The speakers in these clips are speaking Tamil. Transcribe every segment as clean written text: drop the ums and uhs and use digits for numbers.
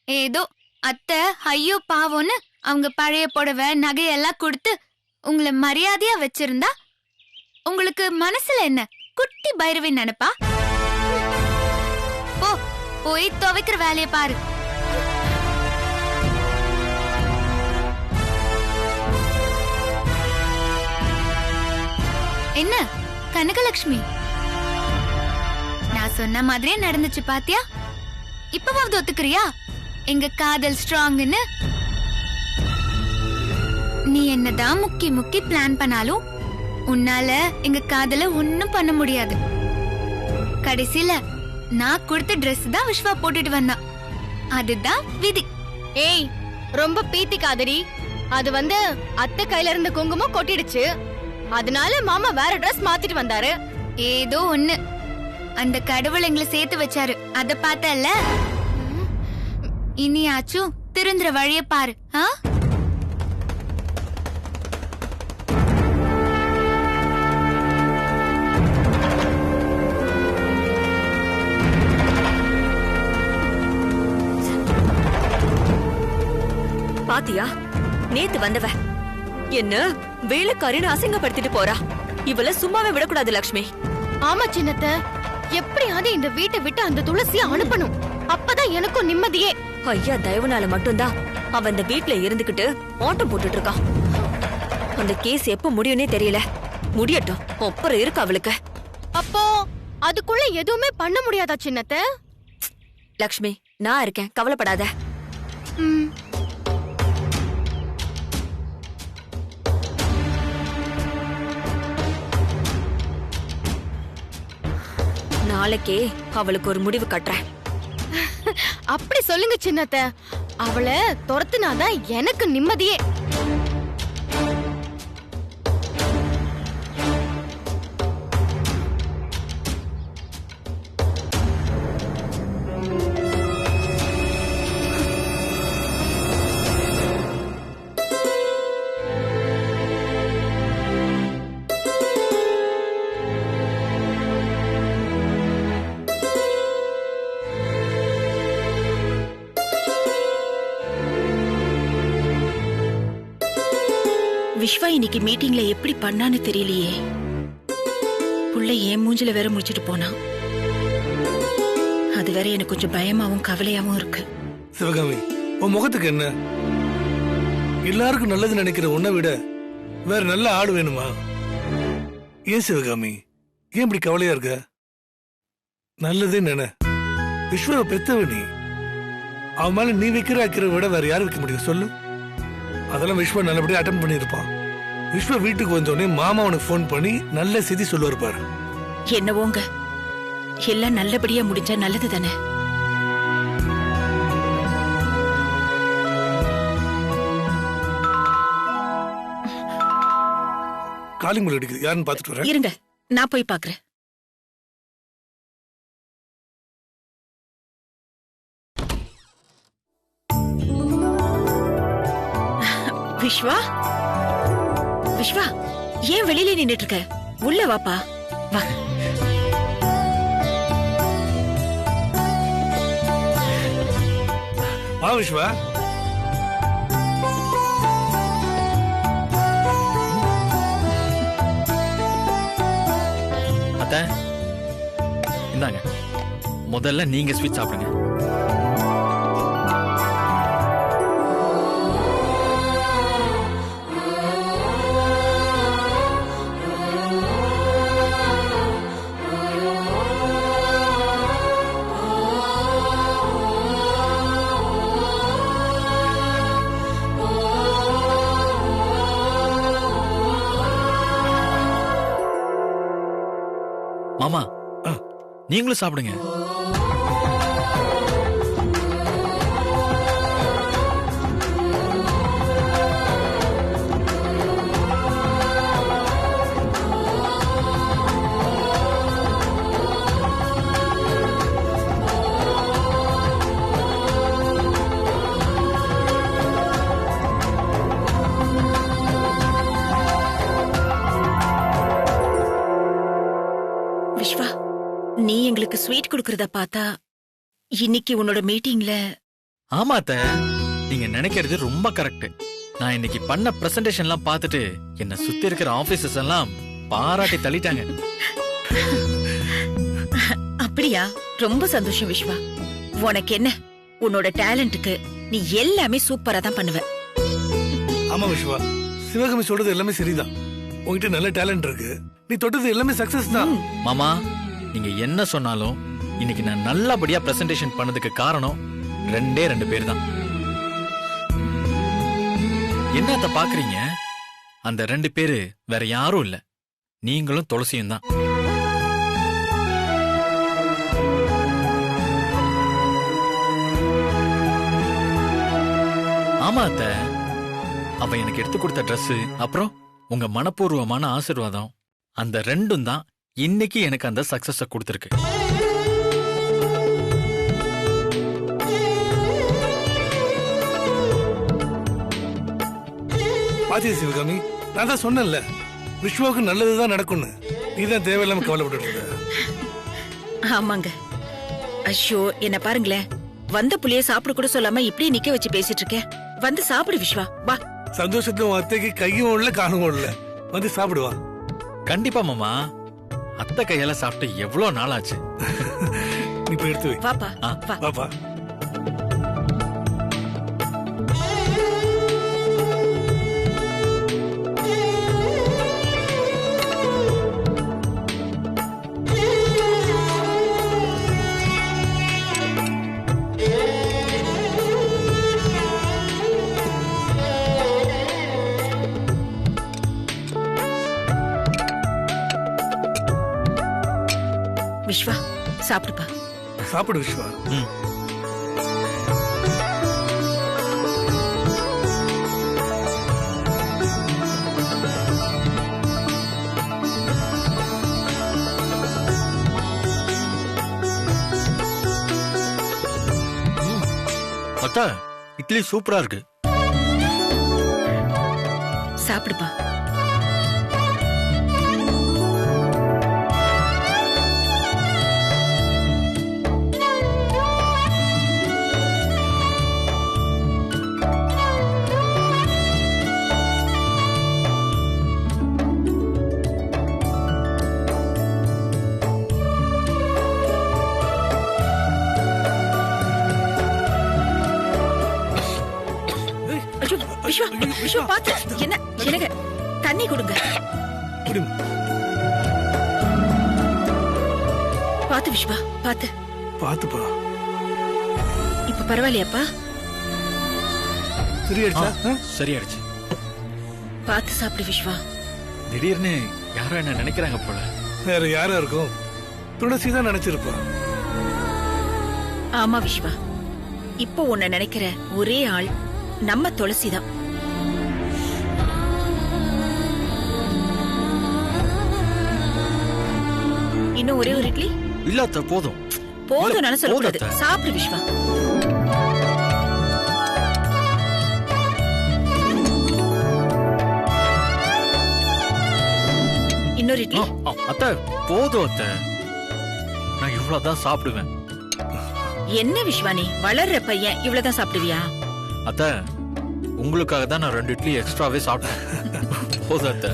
ஏதோ அத்தை ஐயோ பாவம்னு அவங்க பழைய புடவை நகையெல்லாம் கொடுத்து உங்களை மரியாதையா வச்சிருந்தா உங்களுக்கு மனசுல என்ன குட்டி பைரவி நினைப்பா? போ போய் துவைக்கிற வேலையை பாரு. என்ன கனகலட்சுமி, நான் சொன்ன மாதிரியே நடந்துச்சு பாத்தியா? இப்பவாவது ஒத்துக்கிறியா எங்க காதல் ஸ்ட்ராங்னு? நீ என்னதான் முக்கி முக்கி பிளான் பண்ணாலும் உன்னால எங்க காதல ஒண்ணும் பண்ண முடியாது. கடைசியில நான் கொடுத்த Dress தான் விஸ்வா போட்டுட்டு வந்தான். அதுதான் விதி. ஏய், ரொம்ப பீத்திக்காதடி. அது அத்தை கையில இருந்த குங்குமம் கொட்டிடுச்சு. அதனால மாமா வேற Dress மாத்திட்டு வந்தாரு. ஏதோ ஒண்ணு, அந்த கடவுள் எங்களை சேர்த்து வச்சாரு. அத பார்த்தல. இனியாச்சும் திருந்துற வழிய பாரு. பாத்தியா, நேத்து வந்தவ என்ன வேலைக்காரின்னு அசிங்கப்படுத்திட்டு போறா. இவள சும்மாவே விடக்கூடாது லக்ஷ்மி. ஆமா சின்னத்த, எப்படியாவது இந்த வீட்டை விட்டு அந்த துளசிய அனுப்பணும். அப்பதான் எனக்கும் நிம்மதியே. ஐயா தயவுனால மட்டும்தான் அவ இந்த வீட்டுல இருந்துகிட்டு ஆட்டம் போட்டுட்டு இருக்கான். அந்த கேஸ் எப்ப முடியும்னே தெரியல. முடியட்டும், அப்புறம் இருக்கு அவளுக்கு. அப்போ அதுக்குள்ள எதுவுமே பண்ண முடியாதா சின்னத்த? லக்ஷ்மி, நான் இருக்கேன், கவலைப்படாத. நாளைக்கே அவளுக்கு ஒரு முடிவு கட்டுறேன். அப்படி சொல்லுங்க சின்னத்த. அவளை துரத்துனாதான் எனக்கு நிம்மதியே. விஸ்வா இன்னைக்கு மீட்டிங்ல எப்படி பண்ணான்னு தெரியலையே. புள்ள ஏன் மூஞ்சில வேற முடிச்சிட்டு போனா. அது வேற எனக்கு கொஞ்சம் பயமாவும் கவலையாவும் இருக்கு. சிவகாமி, உன் முகத்துக்கு என்ன? எல்லாருக்கும் நல்லது நினைக்கிற உன்னை விட வேற நல்ல ஆடு வேணுமா? ஏன் சிவகாமி, ஏன் இப்படி கவலையா இருக்க? நல்லதே நினை. விஸ்வாவை பெத்தவ நீ. அவன் மேல நீ வைக்கிற அக்கிற விட வேற யாரு வைக்க முடியும் சொல்லு? அதெல்லாம் விஸ்வா நல்லபடியா அட்டன் பண்ணிருப்பான். விஸ்வா வீட்டுக்கு வந்தோடனே மாமா அவனுக்கு போன் பண்ணி நல்ல செய்தி சொல்லுவார் பாரு. என்னவோங்க, எல்லாம் நல்லபடியா முடிஞ்சா நல்லது தானே. காலிங் பெல் அடிக்குது, யாருன்னு பாத்துட்டு வரேன். இருங்க, நான் போய் பாக்குறேன். விஸ்வா, விஸ்வா, ஏன் வெளியில நின்னுட்டு இருக்க? உள்ள வாப்பா, வா. வா விஸ்வா. அத்தை, இந்தாங்க, முதல்ல நீங்க ஸ்வீட் சாப்பிடுங்க. மாமா, நீங்களும் சாப்பிடுங்க. நீ எங்களுக்கு ஸ்வீட் கொடுக்கறத பார்த்தா இன்னைக்கு உன்னோட மீட்டிங்ல ஆமா அத்தை, நீங்க நினைக்கிறது ரொம்ப கரெக்ட். நான் இன்னைக்கு பண்ண பிரசன்டேஷன்லாம் பார்த்துட்டு என்ன சுத்தி இருக்கிற ஆபீசர்ஸ் எல்லாம் பாராட்டி தள்ளிட்டாங்க. அப்படியா? ரொம்ப சந்தோஷம் விஸ்வா. உனக்கு என்ன, உன்னோட டேலண்ட்டுக்கு நீ எல்லாமே சூப்பரா தான் பண்ணுவ. ஆமா விஸ்வா, சிவகாமி சொல்றது எல்லாமே சரிதான். உன்கிட்ட நல்ல டேலண்ட் இருக்கு, நீ தொட்டது எல்லாமே சக்சஸ் தான். மாமா, நீங்க என்ன சொன்னாலும் இன்னைக்கு நான் நல்லபடியா பிரசன்டேஷன் பண்ணதுக்கு காரணம் ரெண்டே 2 பேர் தான். என்னத்த பாக்குறீங்க? அந்த 2 பேரு வேற யாரும் இல்ல, நீங்களும் துளசியும் தான். ஆமா அத்தை, அவ எனக்கு எடுத்து கொடுத்த Dress, அப்புறம் உங்க மனப்பூர்வமான ஆசீர்வாதம், அந்த 2ம் தான் இன்னைக்கு எனக்கு அந்த சக்சஸ கொடுத்திருக்கு. பாத்தியா சிவகாமி, நான் தான் சொன்னேன்ல விஸ்வாவுக்கு நல்லதுதான் நடக்கும்னு. நீதான் தேவையில்லாம கவலைப்பட்டு இருக்க. ஆமாங்க. ஐயோ, என்ன பாருங்களேன், வந்த புள்ளைய சாப்பிட கூட சொல்லாம இப்படியே நிக்க வச்சு பேசிட்டு இருக்கேன். வந்து சாப்பிடு விஸ்வா, வா. சந்தோஷத்துல உன் அத்தைக்கு கையும் இல்ல காலும் இல்ல, வந்து சாப்பிடுவா. கண்டிப்பா மாமா, அத்தை கையால சாப்பிட்டு எவ்வளவு நாள் ஆச்சு. நீ போய் எடுத்து வை. வாப்பா, வா. பாப்பா, விஸ்வா சாப்பிடுப்பா. சாப்பிடு விஸ்வா. அத்தா, இட்லி சூப்பரா இருக்கு. சாப்பிடுப்பா. விஸ்வா, விஸ்வா பாத்து. என்ன எனக்கு தண்ணி கொடுங்க. பாத்து விஸ்வா, பாத்து. பாத்துப்பா. இப்ப பரவாயில்லையாப்பா? சரியாயிடுச்சா? சரியாயிடுச்சு. பாத்து சாப்பிடு விஸ்வா. திடீர்னு யாரோ என்ன நினைக்கிறாங்க போல. வேற யாரா இருக்கும்? துளசி தான் நினைச்சிருப்பா. ஆமா விஸ்வா, இப்போ உன்னை நினைக்கிற ஒரே ஆள் நம்ம துளசி தான். இன்னும் ஒரே ஒரு இட்லி? இல்ல அத்தை, போதும். போதும் சொல்லக்கூடாது. சாப்பிடு விஸ்வா. இன்னொரு இட்லி? அத்தை போதும் அத்தை, நான் இவ்வளவுதான் சாப்பிடுவேன். என்ன விஸ்வா, நீ வளர்ற பையன் இவ்வளவுதான் சாப்பிடுவியா? அத்தை, உங்களுக்காக தான் நான் 2 இட்லி எக்ஸ்ட்ராவே சாப்பிட்டேன். போதும் அத்தை.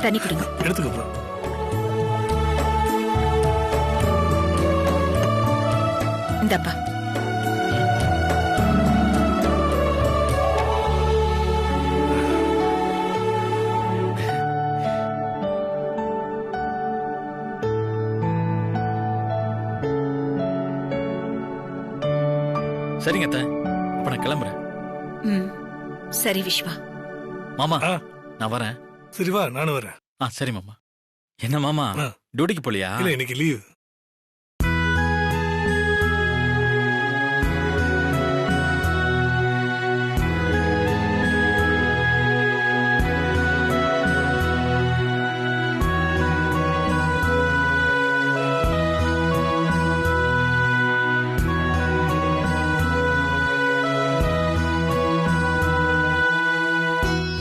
தண்ணி கொடுங்க. எடுத்துக்கப்பா. இந்தப்பா. சரிங்க அத்தை, அப்ப நான் கிளம்புறேன். சரி விஸ்வா. மாமா, நான் வரேன். சரி வா, நானும் வரேன். சரி மாமா. என்ன மாமா, டியூட்டிக்கு போலியா? இல்ல, இன்னைக்கு லீவ்.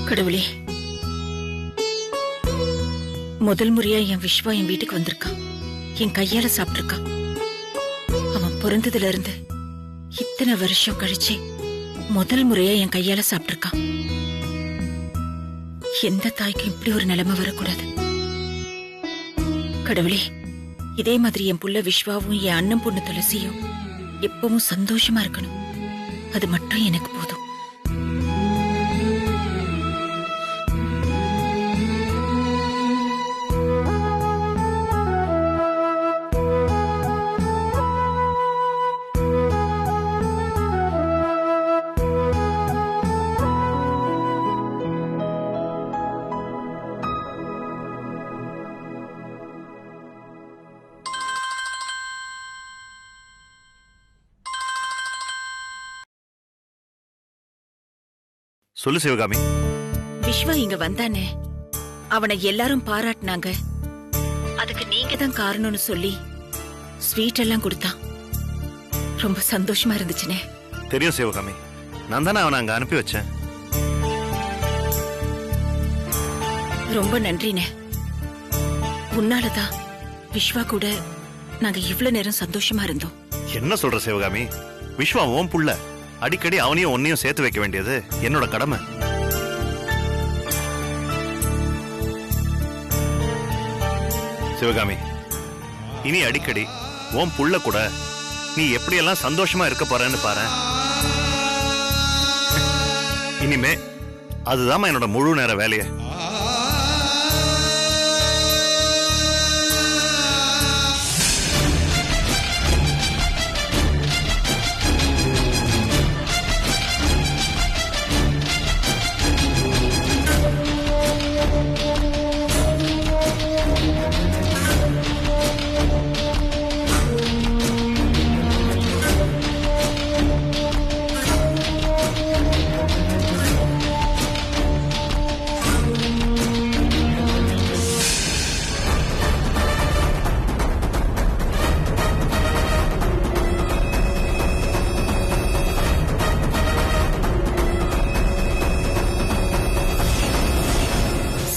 கடவுளே, முதல் முறையா என் விஸ்வா என் வீட்டுக்கு வந்திருக்கான். என் கையால சாப்பிட்டிருக்கான். அவன் பிறந்ததுல இருந்து இத்தனை வருஷம் கழிச்சு முதல் முறையா என் கையால சாப்பிட்டிருக்கான். எந்த தாய்க்கும் இப்படி ஒரு நிலைமை வரக்கூடாது. கடவுளே, இதே மாதிரி என் புள்ள விஸ்வாவும் என் அண்ணன் பொண்ணு துளசியும் எப்பவும் சந்தோஷமா இருக்கணும். அது மட்டும் எனக்கு போதும். சொல்லு சிவகாமி. விஸ்வா இங்க வந்தானே, அவனை எல்லாரும் பாராட்டினாங்க. அதுக்கு நீங்க தான் காரணம்னு சொல்லி ஸ்வீட் எல்லாம் கொடுத்தான். ரொம்ப சந்தோஷமா இருந்துச்சுனே. தெரியும் சிவகாமி, நான் தானே அவனை அங்க அனுப்பி வச்சேன். ரொம்ப நன்றினே. உன்னாலதான் விஸ்வா கூட நாங்க இவ்வளவு நேரம் சந்தோஷமா இருந்தோம். என்ன சொல்ற சிவகாமி? விஸ்வா ஓம் புள்ள, அடிக்கடி அவனையும் ஒன்னையும் சேர்த்து வைக்க வேண்டியது என்னோட கடமை. சிவகாமி, இனி அடிக்கடி ஓம் புள்ள கூட நீ எப்படியெல்லாம் சந்தோஷமா இருக்க போறேன்னு பாரு. இனிமே அதுதான் என்னோட முழு நேர வேலையை.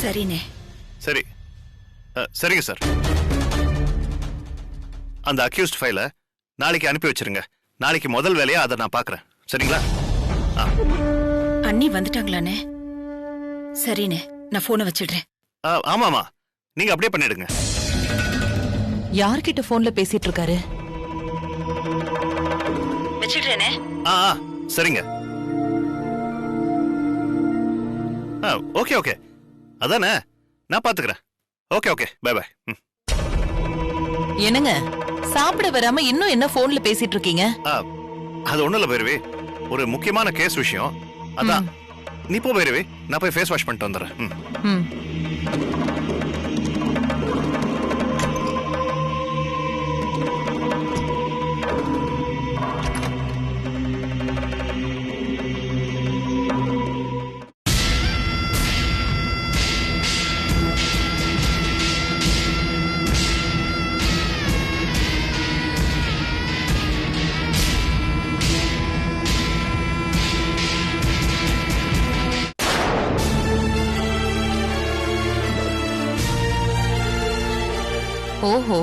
சரினே. சரி, சரிங்க சார். அந்த அக்யூஸ்ட் ஃபைலை நாளைக்கு அனுப்பி வச்சிருங்க. நாளைக்கு முதல் வேலையா அதை நான் பாக்குறேன். சரிங்களா? அண்ணி வந்துட்டாங்களானே? சரினே, நான் போனை வச்சிடுறேன். ஆமாமா, நீங்க அப்படியே பண்ணிடுங்க. யார்கிட்ட போன்ல பேசிட்டு இருக்காரு? வச்சிடுறேனே. சரிங்க. ஓகே ஓகே, அதானே, நான் பாத்துக்கிறேன். Okay okay, bye bye. என்னங்க, சாப்பிட வராம இன்னும் என்ன போன்ல பேசிட்டு இருக்கீங்க? அது ஒண்ணும் இல்ல பைரவி, ஒரு முக்கியமான கேஸ் விஷயம். அதான் நீ போ பைரவி, நான் போய் ஃபேஸ் வாஷ் பண்ணிட்டு வந்துடுறேன். ஓஹோ,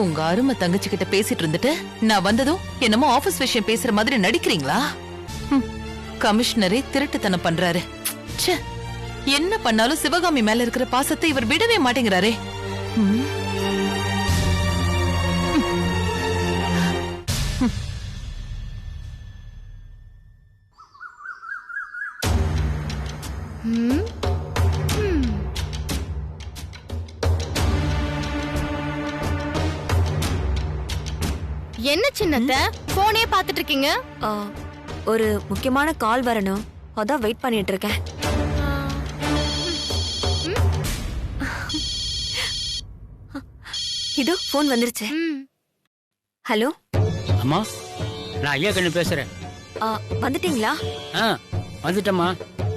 உங்க அருமை தங்கச்சி கிட்ட பேசிட்டு இருந்துட்டு நான் வந்ததும் என்னமோ ஆபீஸ் விஷயம் பேசுற மாதிரி நடிக்கிறீங்களா? கமிஷனரே திருட்டுத்தனம் பண்றாரு. ச்சே, என்ன பண்ணாலும் சிவகாமி மேல இருக்கிற பாசத்தை இவர் விடவே மாட்டேங்கிறாரே. என்ன சின்னத்த போனே பாத்துட்டு இருக்கீங்க? ஒரு முக்கியமான கால் வரணும், அதான் வெயிட் பண்ணிட்டு இருக்கேன். இதோ போன் வந்துருச்சு. ஹலோ அம்மா, நான் ஐயா கண்ணு பேசுறேன். வந்துட்டீங்களா? வந்துட்டம்மா.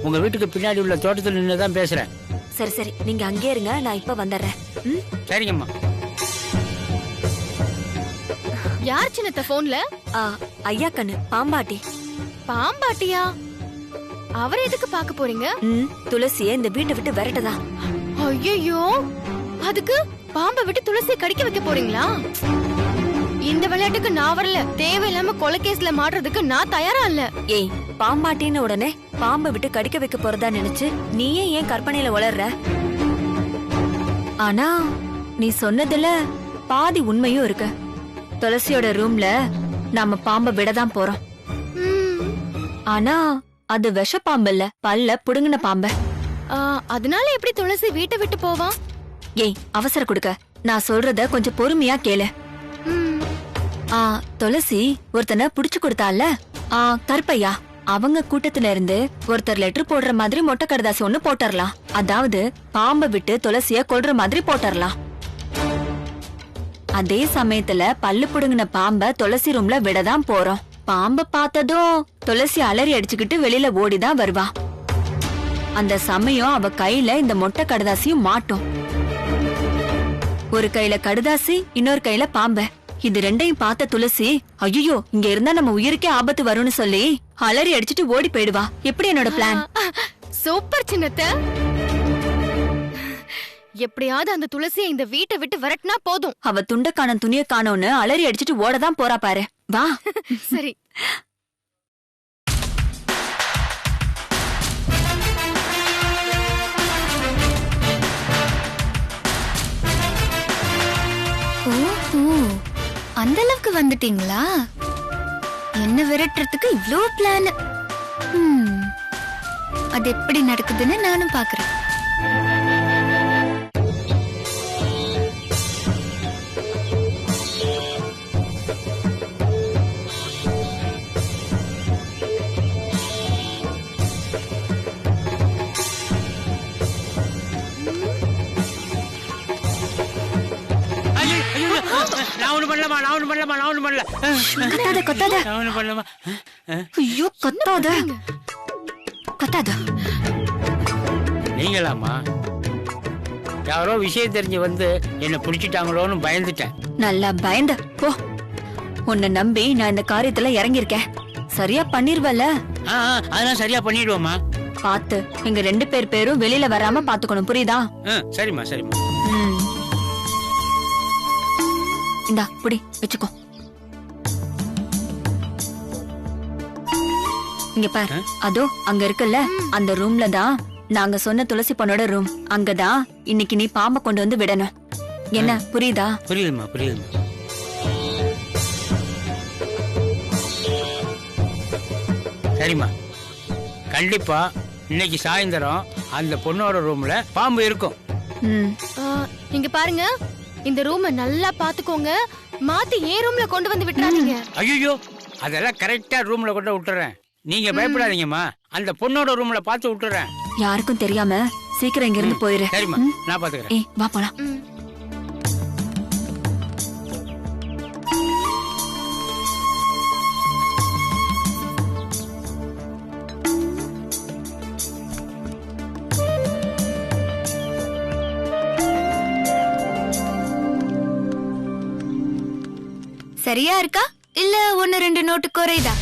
உங்க வீட்டுக்கு பின்னாடி உள்ள தோட்டத்தில் நின்னுதான் பேசுறேன். சரி சரி, நீங்க அங்கே இருங்க, நான் இப்ப வந்துடுறேன். சரிங்கம்மா. யார் சின்னத்த போன்ல? ஐயா கண்ணு, பாம்பாட்டி. பாம்பாட்டியா? அவரை எதுக்கு பாக்க போறீங்க? துளசிய இந்த வீட்டை விட்டு விரட்டதா. ஐயோ, அதுக்கு பாம்பை விட்டு துளசியை கடிக்க வைக்க போறீங்களா? இந்த விளையாட்டுக்கு நான் வரல. தேவையில்லாம கொலைகேஸ்ல மாட்டுறதுக்கு நான் தயாரா இல்ல. ஏய், பாம்பாட்டின்னு உடனே பாம்பை விட்டு கடிக்க வைக்க போறதா நினைச்சு நீயே ஏன் கற்பனையில வளர்ற? ஆனா நீ சொன்னதுல பாதி உண்மையும் இருக்கு. துளசியோட ரூம்ல நாம பாம்பை விடதான் போறோம். ஆனா அது விஷ பாம்பு இல்ல, பல்ல புடுங்கின பாம்பு. அதனால எப்படி துளசி வீட்டை விட்டு போவா? ஏய், அவசர கொடுக்க, நான் சொல்றத கொஞ்சம் பொறுமையா கேளு. துளசி ஒருத்தனை புடிச்சு கொடுத்தால, கருப்பையா, அவங்க கூட்டத்துல இருந்து ஒருத்தர் லெட்டர் போடுற மாதிரி மொட்டை கடுதாசி ஒண்ணு போட்டரலாம். அதாவது பாம்பை விட்டு துளசிய கொல்ற மாதிரி போட்டரலாம். அதே சமயத்துல பல்லு புடுங்கின பாம்ப துளசி ரூம்ல விடதான் போறோம். பாம்ப பார்த்ததும் துளசி அலறி அடிச்சுக்கிட்டு வெளியில ஓடிதான் வருவா. அந்த சமயம் அவ கையில இந்த மொட்டை கடுதாசியும் மாட்டும். ஒரு கையில கடுதாசி, இன்னொரு கையில பாம்ப. இது ரெண்டையும் பார்த்த துளசி, ஐயோ இங்க இருந்தா நம்ம உயிருக்கே ஆபத்து வரும்னு சொல்லி அலறி அடிச்சுட்டு ஓடி போயிடுவா. எப்படி என்னோட பிளான்? சூப்பர் சின்னத்த. எப்படியாவது அந்த துளசியை இந்த வீட்டை விட்டு விரட்டினா போதும். அவ துண்ட காணும் துணிய காணோன்னு அலறி அடிச்சுட்டு ஓடதான் போறா பாரு. வா. சரி. அந்த அளவுக்கு வந்துட்டீங்களா? என்ன விரட்டுறதுக்கு இவ்ளோ பிளான். அது எப்படி நடக்குதுன்னு நானும் பாக்குறேன். நீங்களாமா? யாரோ விஷயம் தெரிஞ்சு வந்து என்ன புடிச்சிட்டாங்களோன்னு பயந்துட்டேன். நல்லா பயந்த போ. உன்னை நம்பி நான் இந்த காரியத்துல இறங்கிருக்கேன். சரியா பண்ணிருவல? அதெல்லாம் சரியா பண்ணிடுவோமா? பாத்து எங்க 2 பேரும் வெளியில வராம பாத்துக்கணும், புரியுதா? சரிம்மா சரிம்மா. இந்தா புடி வச்சுக்கோ. இங்க பாரு, அதோ அங்க இருக்குல்ல, அந்த ரூம்ல தான் நாங்க சொன்ன துளசி பொண்ணோட ரூம். அங்கதான் இன்னைக்கு நீ பாம்பை கொண்டு வந்து விடணும். என்ன புரியுதா? புரியுதுமா புரியுதுமா. சரிம்மா, கண்டிப்பா இன்னைக்கு சாயந்தரம் அந்த பொண்ணோட ரூம்ல பாம்பு இருக்கும். இங்க பாருங்க, இந்த ரூமை நல்லா பாத்துக்கோங்க. மாத்தி ஏன் ரூம்ல கொண்டு வந்து விட்டுறாதீங்க. ஐயோ, அதெல்லாம் கரெக்டா ரூம்ல கொண்டு விட்டுறேன். நீங்க பயப்படாதீங்கம்மா. அந்த பொண்ணோட ரூம்ல பார்த்து விட்டுறேன். யாருக்கும் தெரியாம சீக்கிரம் இங்க இருந்து போயிரு. சரிம்மா, நான் பாத்துக்கிறேன். ஏய் வா போலாம். சரியா இருக்கா இல்ல 1-2 நோட்டு குறையுதா?